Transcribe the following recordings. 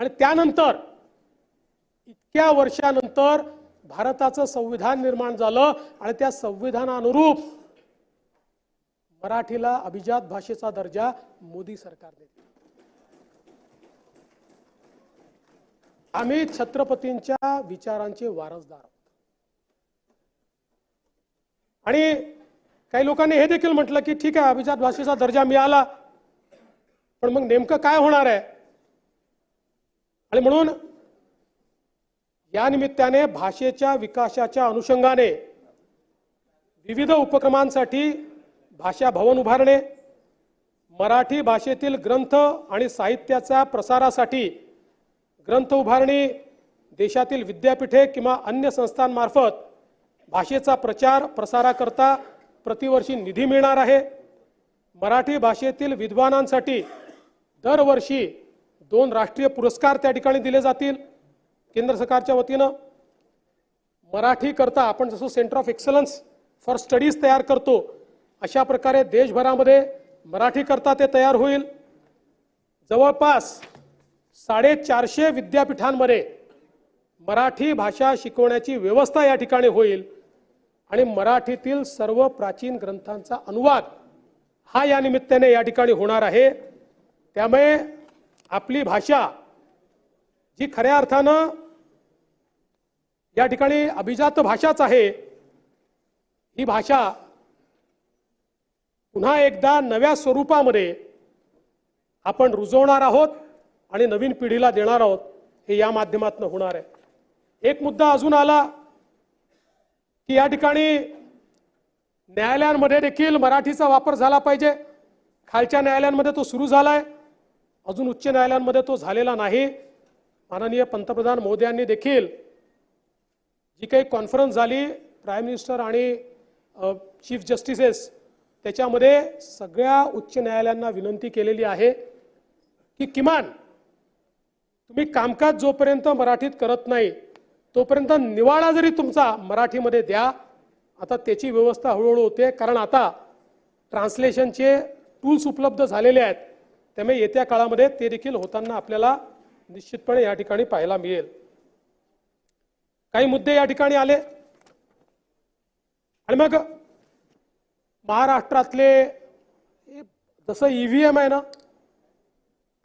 आणि त्यानंतर इतक्या वर्षानंतर भारताचं संविधान निर्माण झालं आणि त्या संविधानानुरूप मराठीला अभिजात भाषेचा दर्जा मोदी सरकारने दिला। आम्ही छत्रपतींच्या विचारांचे वारसदार आहोत। आणि काही लोकांनी हे देखील म्हटलं की ठीक आहे, अभिजात भाषेचा दर्जा मिळाला, पण मग नेमकं काय होणार आहे? आणि म्हणून या निमित्ताने भाषेच्या विकासाच्या अनुषंगाने विविध उपक्रमांसाठी भाषा भवन उभारणे, मराठी भाषेतील ग्रंथ आणि साहित्याच्या प्रसारासाठी ग्रंथ उभारणी, देशातील विद्यापीठे किंवा अन्य संस्थांमार्फत भाषेचा प्रचार प्रसाराकरता प्रतिवर्षी निधी मिळणार आहे। मराठी भाषेतील विद्वानांसाठी दरवर्षी 2 राष्ट्रीय पुरस्कार त्या ठिकाणी दिले जातील केंद्र सरकारच्या वतीनं। मराठी करता आपण जसं centre of excellence for studies तयार करतो, अशा प्रकारे देशभरामध्ये मराठी करता ते तयार होईल। जवळपास 450 विद्यापीठांमध्ये मराठी भाषा शिकवण्याची व्यवस्था या ठिकाणी होईल आणि मराठीतील सर्व प्राचीन ग्रंथांचा अनुवाद हा या निमित्ताने या ठिकाणी होणार आहे। त्यामुळे आपली भाषा जी खऱ्या अर्थानं या ठिकाणी अभिजात भाषाच आहे, ही भाषा पुन्हा एकदा नव्या स्वरूपामध्ये आपण रुजवणार आहोत आणि नवीन पिढीला देणार आहोत, हे या माध्यमातून होणार आहे। एक मुद्दा अजून आला की या ठिकाणी न्यायालयांमध्ये देखील मराठीचा वापर झाला पाहिजे। खालच्या न्यायालयांमध्ये तो सुरू झालाय, अजून उच्च न्यायालयांमध्ये तो झालेला नाही। माननीय पंतप्रधान मोदयांनी देखील जी काही कॉन्फरन्स झाली प्राईम मिनिस्टर आणि चीफ जस्टिसेस, त्याच्यामध्ये सगळ्या उच्च न्यायालयांना विनंती केलेली आहे की किमान तुम्ही कामकाज जोपर्यंत मराठीत करत नाही तोपर्यंत निवाडा जरी तुमचा मराठीमध्ये द्या। आता त्याची व्यवस्था हळूहळू होते, कारण आता ट्रान्सलेशनचे टूल्स उपलब्ध झालेले आहेत, त्यामुळे येत्या काळामध्ये ते देखील होताना आपल्याला निश्चितपणे या ठिकाणी पाहायला मिळेल। काही मुद्दे या ठिकाणी आले आणि मग महाराष्ट्रातले जसं ईव्हीएम आहे ना,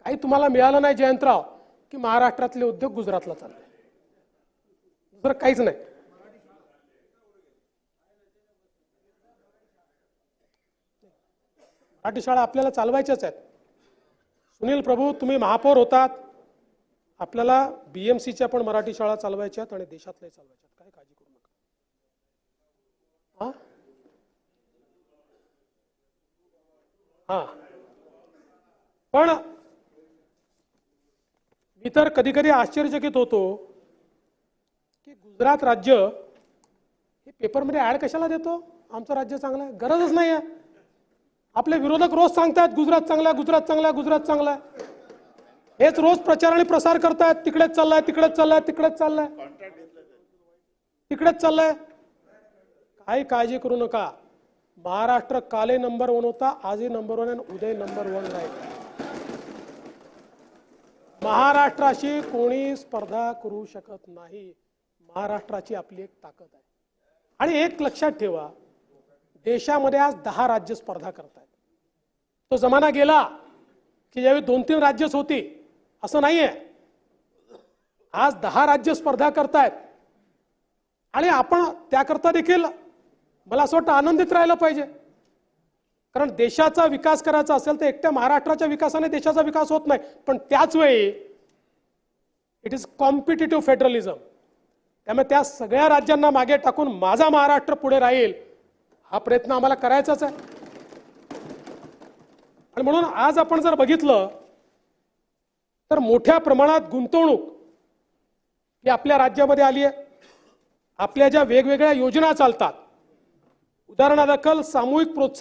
काही तुम्हाला मिळालं नाही जयंतराव की महाराष्ट्रातले उद्योग गुजरातला चालले, दुसरं काहीच नाही। मराठी शाळा आपल्याला चालवायच्याच आहेत। सुनील प्रभू, तुम्ही महापौर होतात, आपल्याला बीएमसीच्या पण मराठी शाळा चालवायच्या आहेत आणि देशातल्या चालवायच्या आहेत, काय काळजी करू नका। हा पण मी तर कधी कधी आश्चर्यचकित होतो की गुजरात राज्य हे पेपरमध्ये ऍड कशाला देतो, आमचं राज्य चांगलं आहे, गरजच नाही आहे। आपले विरोधक रोज सांगतात गुजरात चांगला आहे, गुजरात चांगला आहे, गुजरात चांगला आहे, हेच रोज प्रचार आणि प्रसार करतात, तिकडेच चाललाय, तिकडेच चाललाय, तिकडेच चाललाय, तिकडेच चाललाय। काही काळजी करू नका, महाराष्ट्र काले नंबर 1 होता, आजही नंबर 1 आहे, उद्या नंबर 1 राहील। महाराष्ट्राशी कोणी स्पर्धा करू शकत नाही, महाराष्ट्राची आपली एक ताकद आहे। आणि एक लक्षात ठेवा, देशामध्ये आज 10 राज्य स्पर्धा करतात। तो जमाना गेला की ज्यावेळी 2-3 राज्यच होती, असं नाहीये। आज 10 राज्य स्पर्धा करतायत आणि आपण त्याकरता देखील मला असं वाटतं आनंदित राहिलं पाहिजे, कारण देशाचा विकास करायचा असेल तर एकट्या महाराष्ट्राच्या विकासाने देशाचा विकास होत नाही, पण त्याच वेळी इट इज कॉम्पिटिटिव्ह फेडरलिझम। त्यामुळे त्या सगळ्या राज्यांना मागे टाकून माझा महाराष्ट्र पुढे राहील, हा प्रयत्न आम्हाला करायचाच आहे। आणि म्हणून आज आपण जर बघितलं तर मोठ्या प्रमाणात गुंतवणूक ही आपल्या राज्यामध्ये आली आहे। आपल्या ज्या वेगवेगळ्या योजना चालतात, उदाहरणादाखल सामूहिक प्रोत्साहन